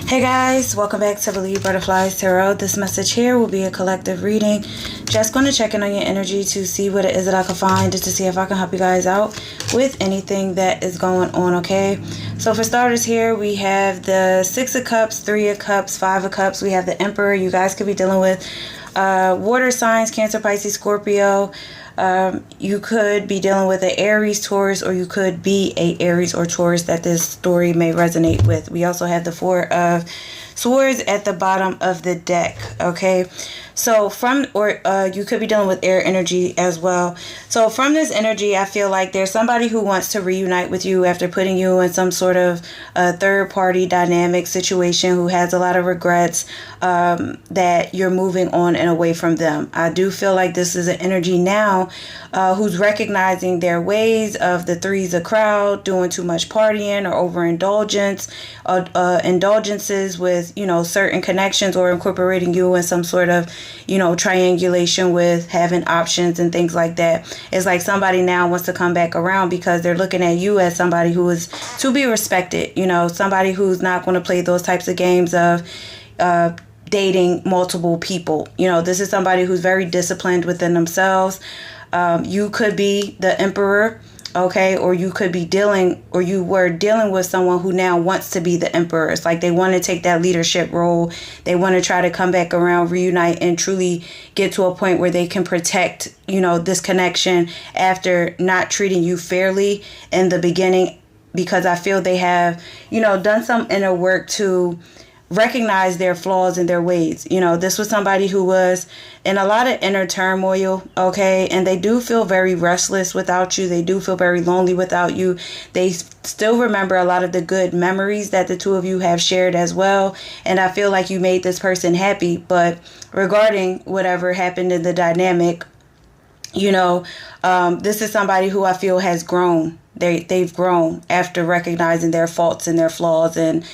Hey guys, welcome back to Believe Butterflies Tarot. This message here will be a collective reading. Just going to check in on your energy to see what it is that I can find, just to see if I can help you guys out with anything that is going on, okay? So for starters here, we have the Six of Cups, Three of Cups, Five of Cups. We have the Emperor. You guys could be dealing with water signs, Cancer, Pisces, Scorpio. You could be dealing with an Aries, Taurus, or you could be a Aries or Taurus that this story may resonate with. We also have the Four of Swords at the bottom of the deck, okay? So you could be dealing with air energy as well. So from this energy, I feel like there's somebody who wants to reunite with you after putting you in some sort of third party dynamic situation, who has a lot of regrets that you're moving on and away from them. I do feel like this is an energy now who's recognizing their ways of the threes of crowd, doing too much partying or overindulgence, indulgences with, certain connections, or incorporating you in some sort of, triangulation with having options and things like that. It's like somebody now wants to come back around because they're looking at you as somebody who is to be respected, somebody who's not going to play those types of games of dating multiple people. This is somebody who's very disciplined within themselves. You could be the Emperor, okay, or you could be you were dealing with someone who now wants to be the Emperor. It's like they want to take that leadership role. They want to try to come back around, reunite, and truly get to a point where they can protect, this connection after not treating you fairly in the beginning, because I feel they have, done some inner work to recognize their flaws and their ways. This was somebody who was in a lot of inner turmoil, okay, and they do feel very restless without you. They do feel very lonely without you. They still remember a lot of the good memories that the two of you have shared as well, and I feel like you made this person happy. But regarding whatever happened in the dynamic, this is somebody who I feel has grown. They've grown after recognizing their faults and their flaws, and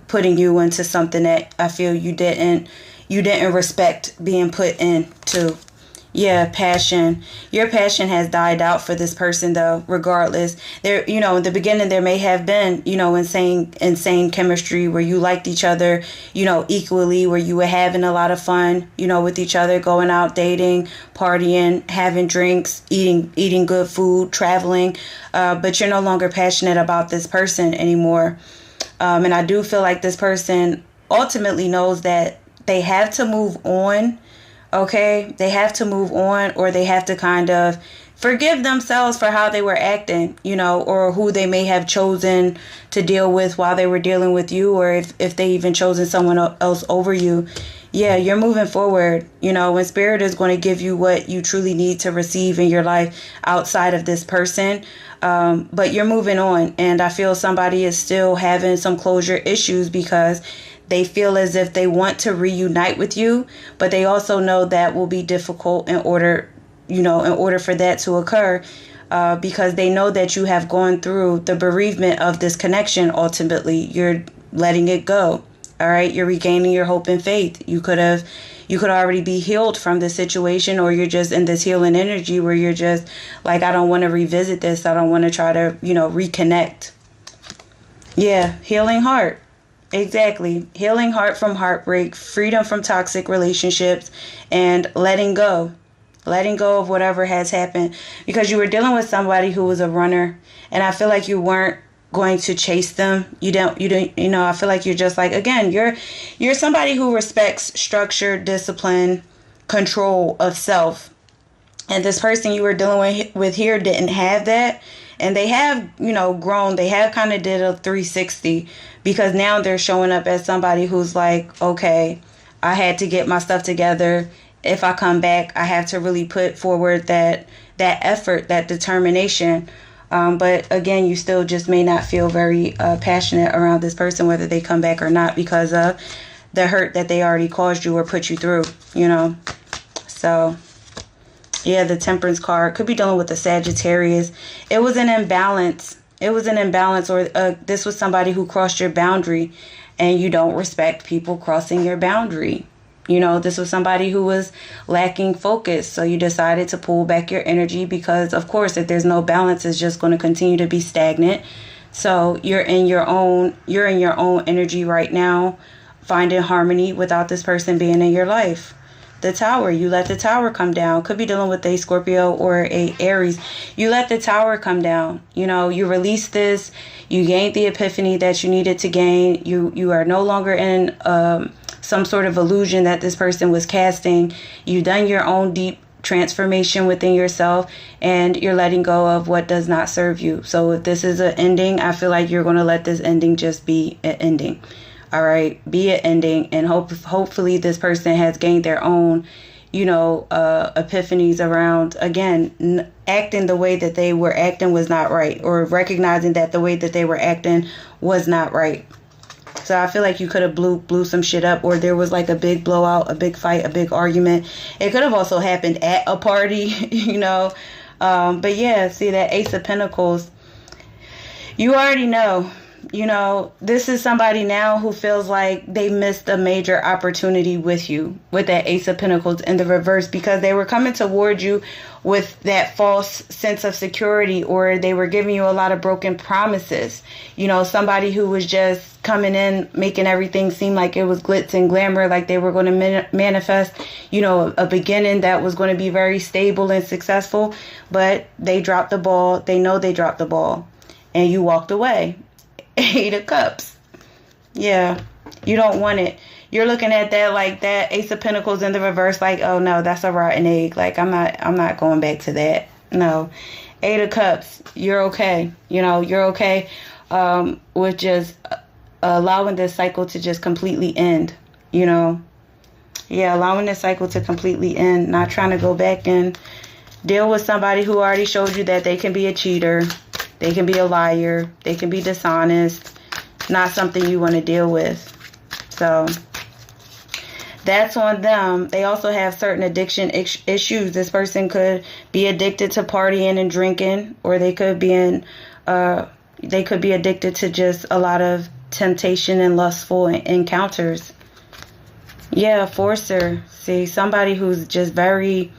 putting you into something that I feel you didn't respect being put into. Passion. Your passion has died out for this person, though. Regardless, there, in the beginning, there may have been, insane chemistry where you liked each other, equally, where you were having a lot of fun, with each other, going out, dating, partying, having drinks, eating good food, traveling. But you're no longer passionate about this person anymore. And I do feel like this person ultimately knows that they have to move on. Okay, they have to move on, or they have to kind of forgive themselves for how they were acting, or who they may have chosen to deal with while they were dealing with you, or if they even chosen someone else over you. Yeah, you're moving forward, when Spirit is going to give you what you truly need to receive in your life outside of this person. But you're moving on, and I feel somebody is still having some closure issues because they feel as if they want to reunite with you, but they also know that will be difficult in order for that to occur, because they know that you have gone through the bereavement of this connection. Ultimately, you're letting it go. All right. You're regaining your hope and faith. You could already be healed from this situation, or you're just in this healing energy where you're just like, I don't want to revisit this. I don't want to try to, reconnect. Yeah. Healing heart. Exactly. Healing heart from heartbreak, freedom from toxic relationships, and letting go of whatever has happened, because you were dealing with somebody who was a runner, and I feel like you weren't going to chase them. I feel like you're just like, again, you're somebody who respects structure, discipline, control of self. And this person you were dealing with here didn't have that. And they have, grown. They have kind of did a 360, because now they're showing up as somebody who's like, okay, I had to get my stuff together. If I come back, I have to really put forward that effort, that determination. But again, you still just may not feel very passionate around this person, whether they come back or not, because of the hurt that they already caused you or put you through, So yeah, the Temperance card could be dealing with the Sagittarius. It was an imbalance. Or this was somebody who crossed your boundary, and you don't respect people crossing your boundary. This was somebody who was lacking focus. So you decided to pull back your energy because, of course, if there's no balance, it's just going to continue to be stagnant. So you're in your own energy right now, finding harmony without this person being in your life. The Tower, you let the Tower come down. Could be dealing with a Scorpio or a Aries. You let the Tower come down. You release this. You gained the epiphany that you needed to gain. You are no longer in some sort of illusion that this person was casting. You've done your own deep transformation within yourself, and you're letting go of what does not serve you. So if this is an ending, I feel like you're going to let this ending just be an ending. All right, be an ending, and hopefully this person has gained their own, epiphanies around, again, acting the way that they were acting was not right, or recognizing that the way that they were acting was not right. So I feel like you could have blew some shit up, or there was like a big blowout, a big fight, a big argument. It could have also happened at a party, But yeah, see that Ace of Pentacles, you already know. This is somebody now who feels like they missed a major opportunity with you, with that Ace of Pentacles in the reverse, because they were coming toward you with that false sense of security, or they were giving you a lot of broken promises. Somebody who was just coming in, making everything seem like it was glitz and glamour, like they were going to manifest, a beginning that was going to be very stable and successful, but they dropped the ball. They know they dropped the ball, and you walked away. 8 of Cups. Yeah, you don't want it. You're looking at that like that Ace of Pentacles in the reverse, like, oh no, that's a rotten egg. Like, I'm not going back to that. No. 8 of Cups. You're okay. You're okay with just allowing this cycle to just completely end. Yeah, allowing this cycle to completely end. Not trying to go back and deal with somebody who already showed you that they can be a cheater. They can be a liar. They can be dishonest. Not something you want to deal with. So that's on them. They also have certain addiction issues. This person could be addicted to partying and drinking, or they could be addicted to just a lot of temptation and lustful encounters. Yeah, forcer. See, someone who's very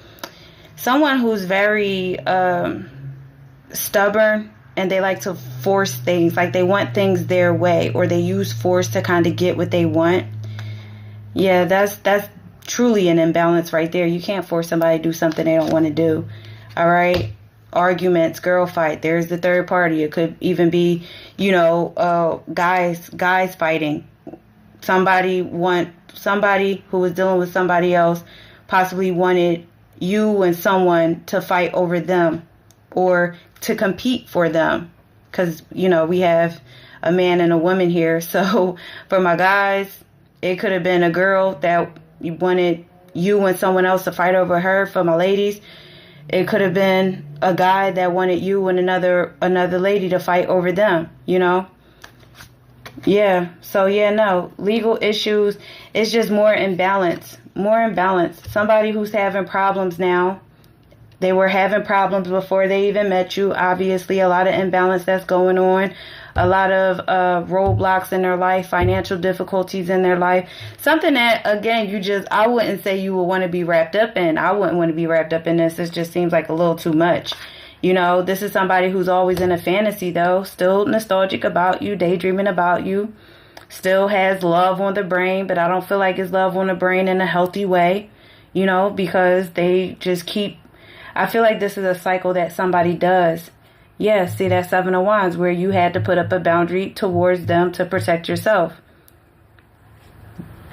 stubborn. And they like to force things, like they want things their way, or they use force to kind of get what they want. Yeah, that's truly an imbalance right there. You can't force somebody to do something they don't want to do. All right. Arguments, girl fight. There's the third party. It could even be, guys fighting. Somebody who was dealing with somebody else possibly wanted you and someone to fight over them, or to compete for them, because we have a man and a woman here. So for my guys, it could have been a girl that wanted you and someone else to fight over her. For my ladies, it could have been a guy that wanted you and another lady to fight over them. Yeah. So yeah, no, legal issues. It's just more imbalance. Somebody who's having problems now. They were having problems before they even met you. Obviously, a lot of imbalance that's going on. A lot of roadblocks in their life, financial difficulties in their life. Something that, again, I wouldn't say you would want to be wrapped up in. I wouldn't want to be wrapped up in this. It just seems like a little too much. This is somebody who's always in a fantasy, though. Still nostalgic about you, daydreaming about you. Still has love on the brain, but I don't feel like it's love on the brain in a healthy way. Because they just keep... I feel like this is a cycle that somebody does. Yeah, see that 7 of Wands, where you had to put up a boundary towards them to protect yourself.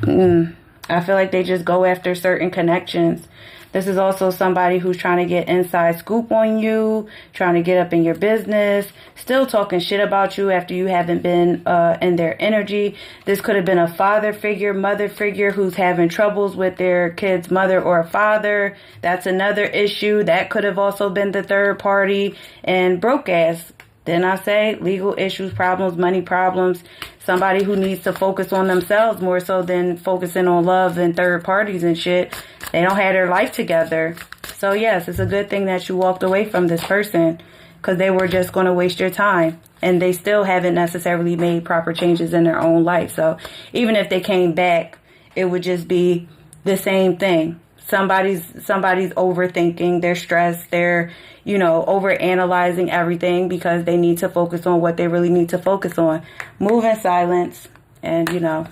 I feel like they just go after certain connections. This is also somebody who's trying to get inside scoop on you, trying to get up in your business, still talking shit about you after you haven't been in their energy. This could have been a father figure, mother figure who's having troubles with their kid's mother or father. That's another issue. That could have also been the third party. And broke ass. Then I say legal issues, problems, money problems. Somebody who needs to focus on themselves more so than focusing on love and third parties and shit. They don't have their life together. So yes, it's a good thing that you walked away from this person, because they were just going to waste your time. And they still haven't necessarily made proper changes in their own life. So even if they came back, it would just be the same thing. somebody's overthinking, they're stressed, they're, you know, over analyzing everything because they need to focus on what they really need to focus on. Move in silence and, you know,